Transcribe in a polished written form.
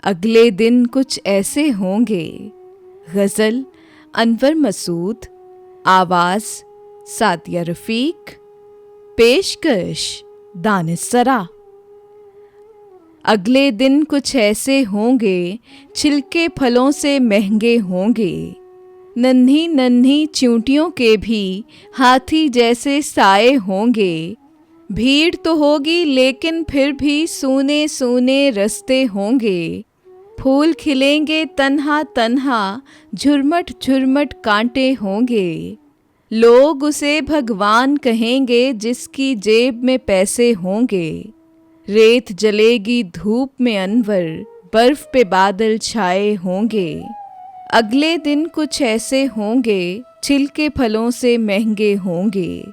अगले दिन कुछ ऐसे होंगे। गज़ल अनवर मसूद, आवाज़ सादिया रफ़ीक, पेशकश दानिश-सरा। अगले दिन कुछ ऐसे होंगे, छिलके फलों से महंगे होंगे। नन्ही नन्ही चींटियों के भी हाथी जैसे साए होंगे। भीड़ तो होगी लेकिन फिर भी सूने सूने रास्ते होंगे। फूल खिलेंगे तन्हा तन्हा, झुरमट झुरमट कांटे होंगे। लोग उसे भगवान कहेंगे जिसकी जेब में पैसे होंगे। रेत जलेगी धूप में अनवर, बर्फ पे बादल छाए होंगे। अगले दिन कुछ ऐसे होंगे, छिलके फलों से महंगे होंगे।